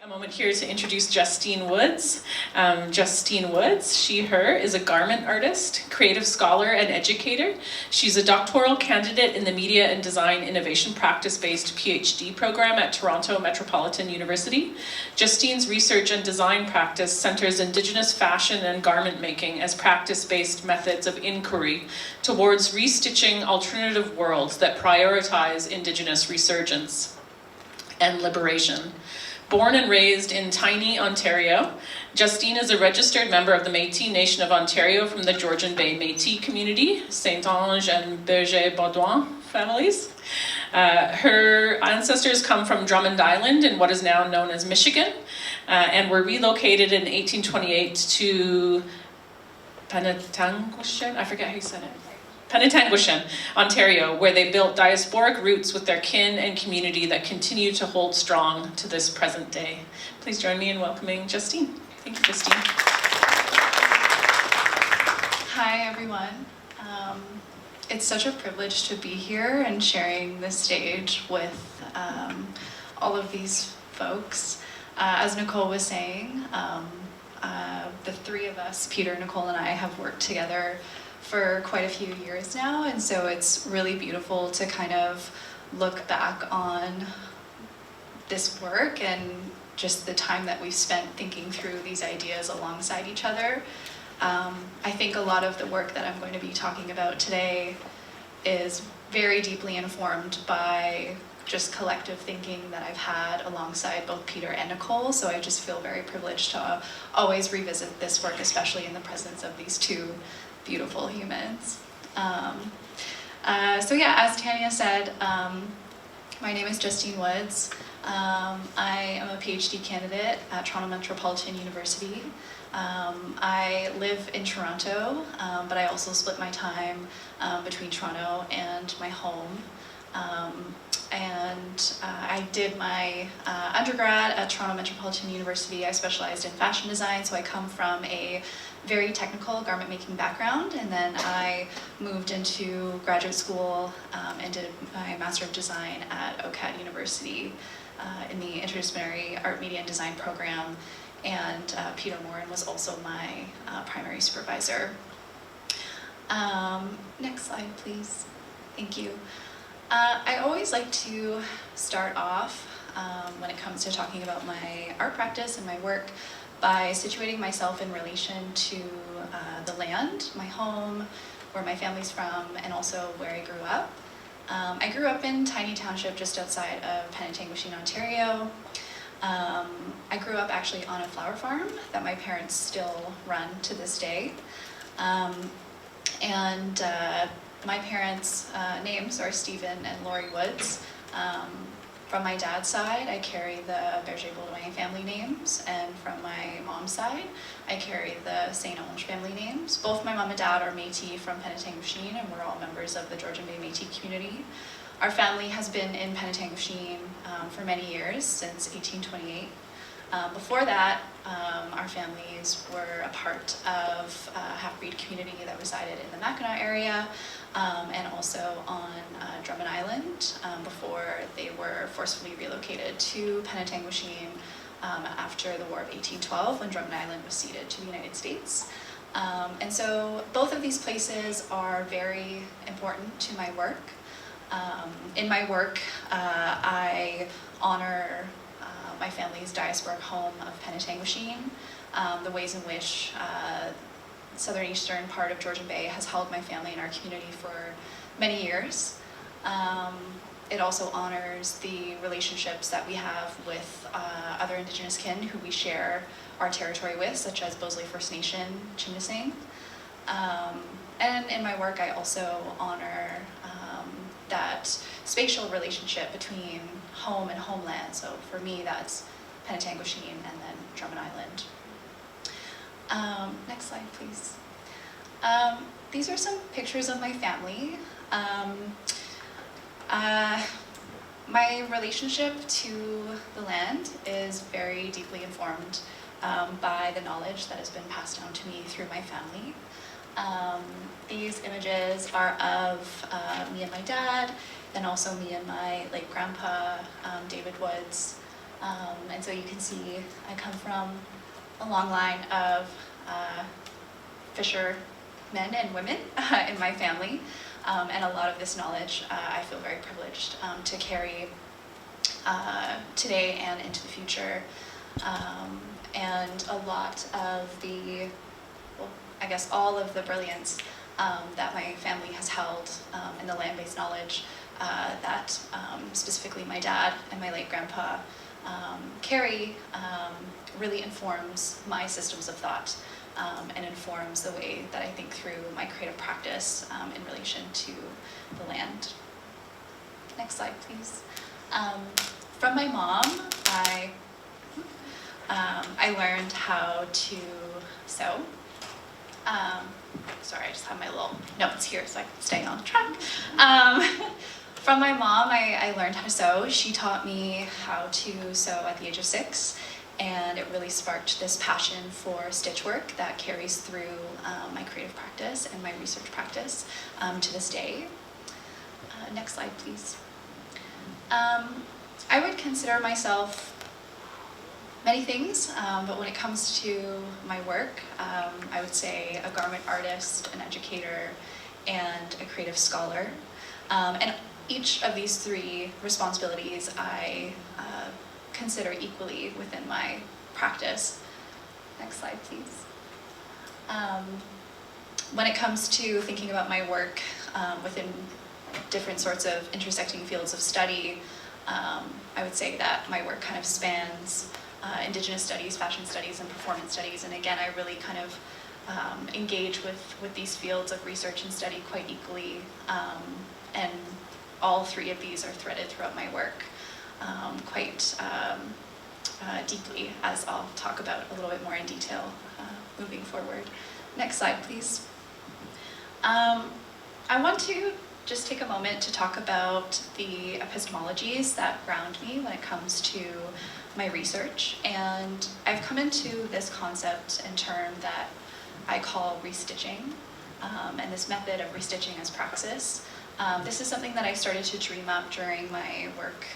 A moment here to introduce Justine Woods. Justine Woods, she, her, is a garment artist, creative scholar, and educator. She's a doctoral candidate in the Media and Design Innovation Practice-based PhD program at Toronto Metropolitan University. Justine's research and design practice centers Indigenous fashion and garment making as practice-based methods of inquiry towards restitching alternative worlds that prioritize Indigenous resurgence and liberation. Born and raised in tiny Ontario, Justine is a registered member of the Métis Nation of Ontario from the Georgian Bay Métis community, Saint-Ange and Berger-Baudouin families. Her ancestors come from Drummond Island in what is now known as Michigan, and were relocated in 1828 to Penetanguishene, I forget how you said it. Penetanguishene, Ontario, where they built diasporic roots with their kin and community that continue to hold strong to this present day. Please join me in welcoming Justine. Thank you, Justine. Hi, everyone. It's such a privilege to be here and sharing this stage with all of these folks. As Nicole was saying, the three of us, Peter, Nicole, and I, have worked together for quite a few years now, and so it's really beautiful to kind of look back on this work and just the time that we've spent thinking through these ideas alongside each other. I think a lot of the work that I'm going to be talking about today is very deeply informed by just collective thinking that I've had alongside both Peter and Nicole, so I just feel very privileged to always revisit this work, especially in the presence of these two beautiful humans. So yeah, as Tanya said, my name is Justine Woods. I am a PhD candidate at Toronto Metropolitan University. I live in Toronto, but I also split my time between Toronto and my home. I did my undergrad at Toronto Metropolitan University. I specialized in fashion design, so I come from a very technical garment making background, and then I moved into graduate school and did my Master of Design at OCAD University in the Interdisciplinary Art, Media, and Design program, and Peter Morin was also my primary supervisor. Next slide, please. Thank you. I always like to start off when it comes to talking about my art practice and my work by situating myself in relation to the land, my home, where my family's from, and also where I grew up. I grew up in Tiny Township just outside of Penetanguishene, Ontario. I grew up actually on a flower farm that my parents still run to this day. My parents' names are Stephen and Lori Woods. From my dad's side, I carry the Berger-Baudouin family names, and from my mom's side, I carry the Saint-Ange family names. Both my mom and dad are Métis from Penetanguishene, and we're all members of the Georgian Bay Métis community. Our family has been in Penetanguishene for many years, since 1828. Before that, our families were a part of a half-breed community that resided in the Mackinac area, and also on Drummond Island before they were forcefully relocated to Penetanguishene after the War of 1812, when Drummond Island was ceded to the United States. And so both of these places are very important to my work. In my work, I honor my family's diasporic home of Penetanguishene, the ways in which southern eastern part of Georgian Bay has held my family and our community for many years. It also honors the relationships that we have with other Indigenous kin who we share our territory with, such as Bosley First Nation, Chimising. And in my work, I also honor that spatial relationship between home and homeland. So for me, that's Penetanguishene and then Drummond Island. Next slide, please. These are some pictures of my family. My relationship to the land is very deeply informed by the knowledge that has been passed down to me through my family. These images are of me and my dad, then also me and my late grandpa, David Woods. And so you can see I come from a long line of fishermen and women in my family. And a lot of this knowledge I feel very privileged to carry today and into the future. And a lot of the, well, I guess all of the brilliance that my family has held in the land-based knowledge that specifically my dad and my late grandpa carry really informs my systems of thought and informs the way that I think through my creative practice in relation to the land. Next slide, please. From my mom, I learned how to sew. Sorry, I just have my little notes here so I can stay on track. From my mom, I learned how to sew. She taught me how to sew at the age of 6, and it really sparked this passion for stitch work that carries through my creative practice and my research practice to this day. Next slide, please. I would consider myself many things, but when it comes to my work, I would say a garment artist, an educator, and a creative scholar. And each of these 3 responsibilities I consider equally within my practice. Next slide, please. When it comes to thinking about my work within different sorts of intersecting fields of study, I would say that my work kind of spans Indigenous studies, fashion studies, and performance studies. And again, I really kind of engage with these fields of research and study quite equally. And all 3 of these are threaded throughout my work quite deeply, as I'll talk about a little bit more in detail moving forward. Next slide, please. I want to just take a moment to talk about the epistemologies that ground me when it comes to my research. And I've come into this concept and term that I call restitching, and this method of restitching as praxis. This is something that I started to dream up during my work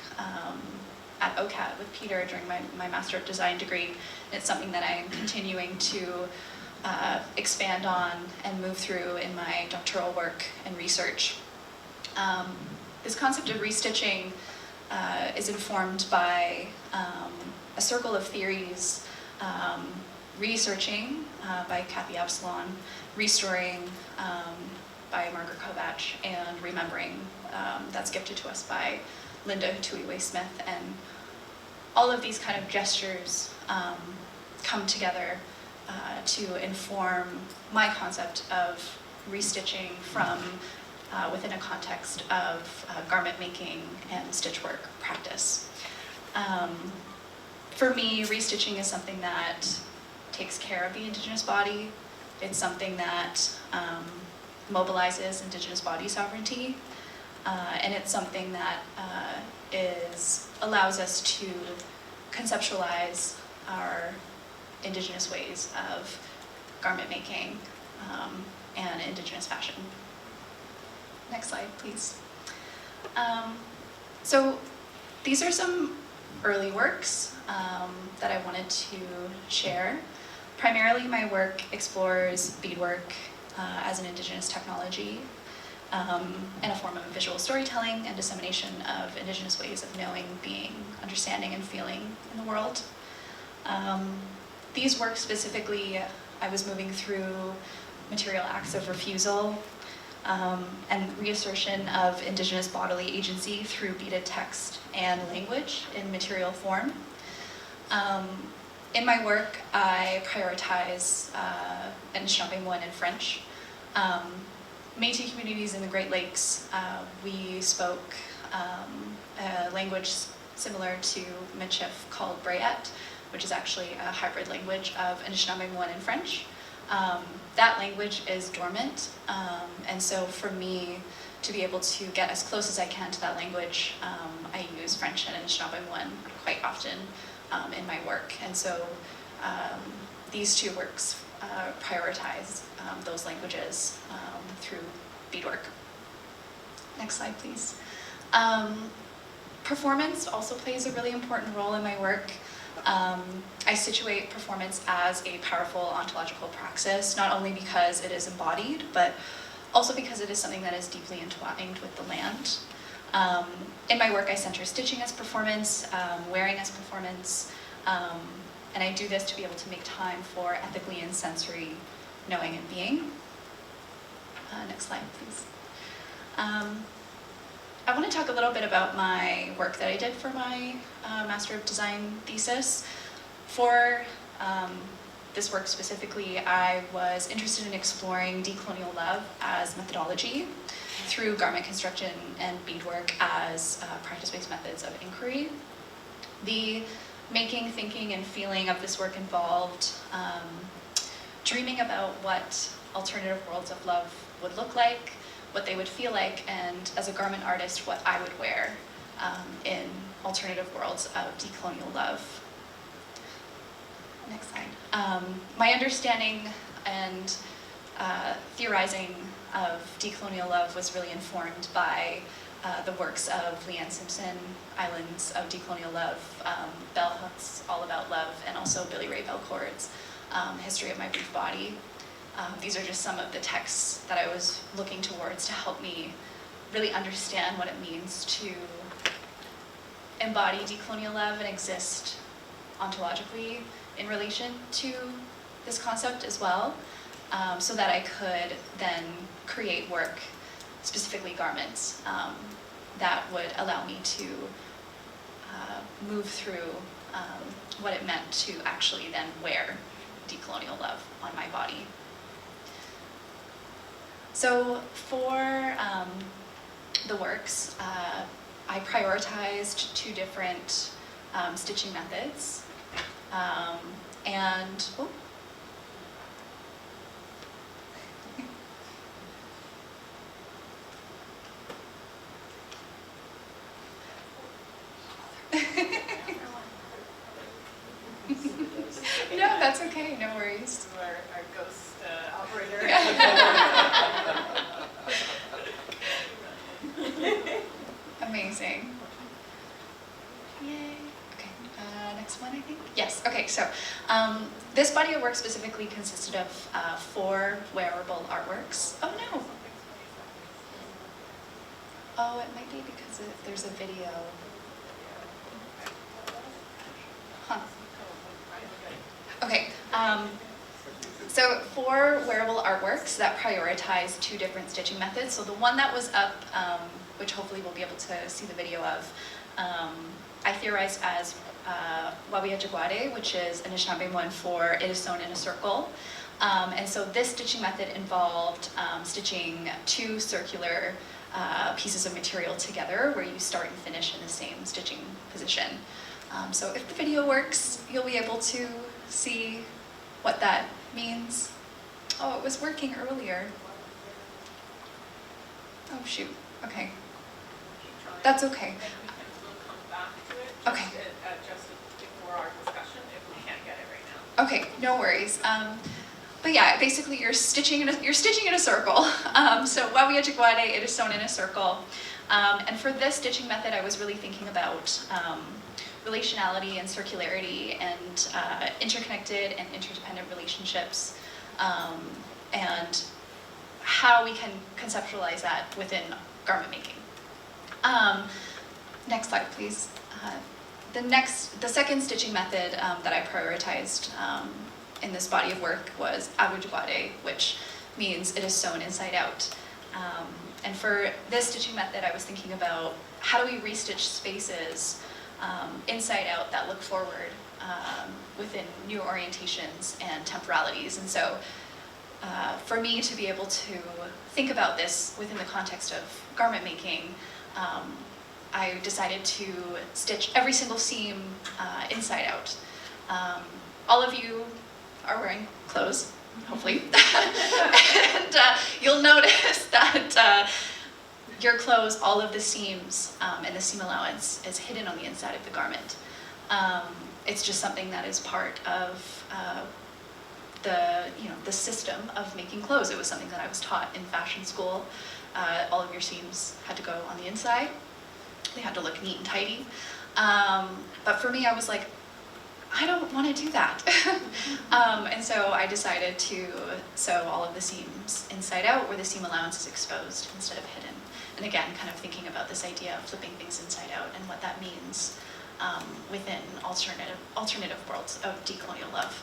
at OCAD with Peter during my Master of Design degree. It's something that I'm continuing to expand on and move through in my doctoral work and research. This concept of restitching is informed by a circle of theories, researching by Kathy Absalon, restoring by Margaret Kovach, and remembering that's gifted to us by Linda Tuiway-Smith. And all of these kind of gestures come together to inform my concept of restitching from within a context of garment making and stitch work practice. For me, restitching is something that takes care of the Indigenous body. It's something that mobilizes Indigenous body sovereignty, and it's something that allows us to conceptualize our Indigenous ways of garment making and Indigenous fashion. Next slide, please. So these are some early works that I wanted to share. Primarily, my work explores beadwork as an Indigenous technology and a form of visual storytelling and dissemination of Indigenous ways of knowing, being, understanding, and feeling in the world. These works specifically, I was moving through material acts of refusal and reassertion of Indigenous bodily agency through beaded text and language in material form. In my work, I prioritize Anishinaabe and French. Métis communities in the Great Lakes, we spoke a language similar to Michif called Brayette, which is actually a hybrid language of Anishinaabe and French. That language is dormant, and so for me to be able to get as close as I can to that language, I use French and Anishinaabe quite often in my work. And so these 2 works prioritize those languages through beadwork. Next slide, please. Performance also plays a really important role in my work. I situate performance as a powerful ontological praxis, not only because it is embodied, but also because it is something that is deeply entwined with the land. In my work, I center stitching as performance, wearing as performance, and I do this to be able to make time for ethically and sensory knowing and being. Next slide, please. I want to talk a little bit about my work that I did for my Master of Design thesis. For this work specifically, I was interested in exploring decolonial love as methodology through garment construction and beadwork as practice-based methods of inquiry. The making, thinking, and feeling of this work involved dreaming about what alternative worlds of love would look like, what they would feel like, and as a garment artist, what I would wear in alternative worlds of decolonial love. Next slide. My understanding and theorizing of decolonial love was really informed by the works of Leanne Simpson, Islands of Decolonial Love, Bell Hooks' All About Love, and also Billy Ray Belcourt's History of My Brief Body. These are just some of the texts that I was looking towards to help me really understand what it means to embody decolonial love and exist ontologically in relation to this concept as well, so that I could then create work, specifically garments, that would allow me to move through what it meant to actually then wear decolonial love on my body. So for the works, I prioritized two different stitching methods. Oh. No, that's okay, no worries. Our ghost operator. Amazing. Yay. Okay, next one, I think. Yes, okay, so this body of work specifically consisted of 4 wearable artworks. Oh no. Oh, it might be because there's a video. Huh. Okay, so 4 wearable artworks that prioritize 2 different stitching methods. So the one that was up, which hopefully we'll be able to see the video of, I theorized as Wabi-Ajagwade, which is Anishinaabe one for it is sewn in a circle. And so this stitching method involved stitching 2 circular pieces of material together where you start and finish in the same stitching position. So if the video works, you'll be able to see what that means. Oh, it was working earlier. Oh shoot, okay. That's okay. We'll come back to it Okay. just before our discussion if we can't get it right now. Okay, no worries. But yeah, basically you're stitching in a circle. So Wabi-Ajagwade, it is sewn in a circle. And for this stitching method, I was really thinking about relationality and circularity and interconnected and interdependent relationships, and how we can conceptualize that within garment making. Next slide, please. The second stitching method that I prioritized in this body of work was Ajagwade, which means it is sewn inside out. And for this stitching method, I was thinking about how do we restitch spaces inside out that look forward within new orientations and temporalities. And so for me to be able to think about this within the context of garment making, I decided to stitch every single seam inside out. All of you are wearing clothes, hopefully, and you'll notice that your clothes, all of the seams and the seam allowance is hidden on the inside of the garment. It's just something that is part of the system of making clothes. It was something that I was taught in fashion school. All of your seams had to go on the inside. They had to look neat and tidy. But for me, I was like, I don't want to do that. And so I decided to sew all of the seams inside out where the seam allowance is exposed instead of hidden. And again, kind of thinking about this idea of flipping things inside out and what that means within alternative worlds of decolonial love.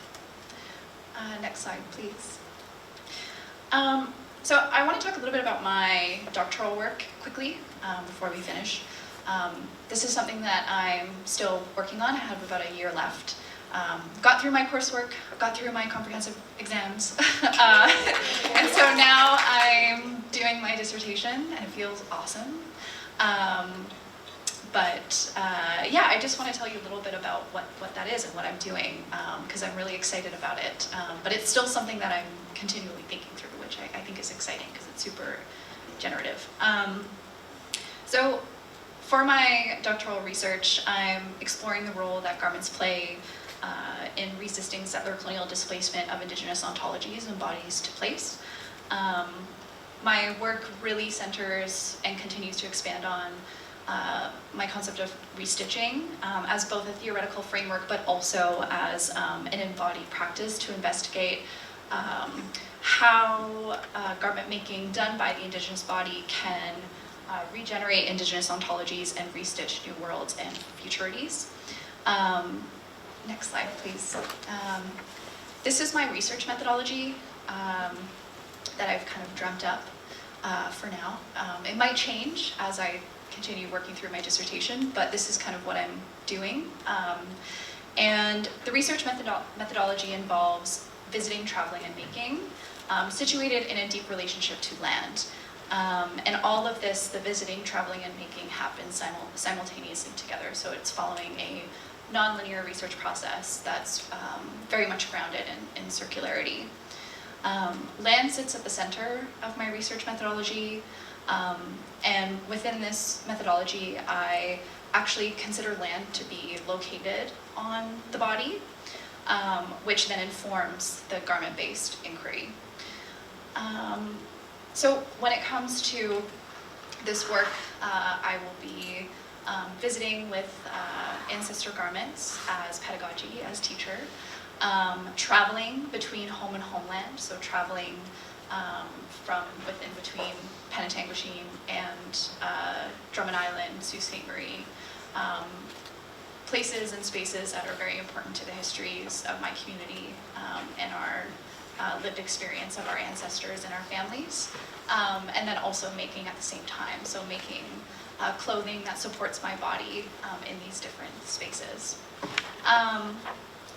Next slide, please. So I want to talk a little bit about my doctoral work quickly before we finish. This is something that I'm still working on. I have about a year left. Got through my coursework, got through my comprehensive exams, and so now I'm doing my dissertation, and it feels awesome. Yeah, I just want to tell you a little bit about what that is and what I'm doing, because I'm really excited about it. But it's still something that I'm continually thinking through, which I think is exciting because it's super generative. So for my doctoral research, I'm exploring the role that garments play in resisting settler colonial displacement of Indigenous ontologies and bodies to place. My work really centers and continues to expand on my concept of restitching as both a theoretical framework, but also as an embodied practice to investigate how garment making done by the Indigenous body can regenerate Indigenous ontologies and restitch new worlds and futurities. Next slide, please. This is my research methodology that I've kind of dreamt up for now. It might change as I continue working through my dissertation, but this is kind of what I'm doing. And the research methodology involves visiting, traveling, and making, situated in a deep relationship to land. And all of this, the visiting, traveling, and making, happens simultaneously together. So it's following a non-linear research process that's very much grounded in circularity. Land sits at the center of my research methodology, and within this methodology, I actually consider land to be located on the body, which then informs the garment-based inquiry. So when it comes to this work, I will be visiting with ancestor garments as pedagogy, as teacher, traveling between home and homeland, so traveling from within between Penetanguishene and Drummond Island, Sault Ste. Marie, places and spaces that are very important to the histories of my community and our lived experience of our ancestors and our families, and then also making at the same time, so making clothing that supports my body in these different spaces.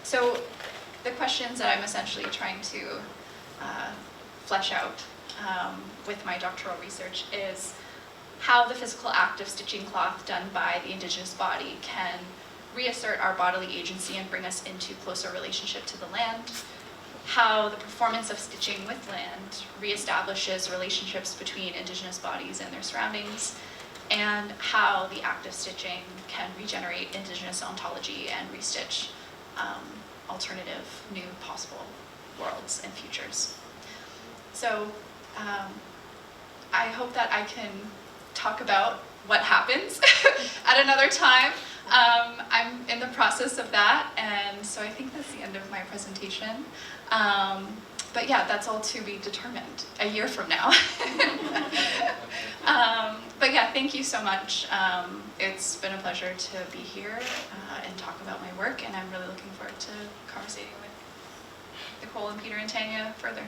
So the questions that I'm essentially trying to flesh out with my doctoral research is how the physical act of stitching cloth done by the Indigenous body can reassert our bodily agency and bring us into closer relationship to the land, how the performance of stitching with land reestablishes relationships between Indigenous bodies and their surroundings, and how the act of stitching can regenerate Indigenous ontology and restitch alternative, new, possible worlds and futures. So I hope that I can talk about what happens at another time. I'm in the process of that, and so I think that's the end of my presentation. But yeah, that's all to be determined a year from now. But yeah, thank you so much. It's been a pleasure to be here and talk about my work, and I'm really looking forward to conversating with Nicole and Peter and Tanya further.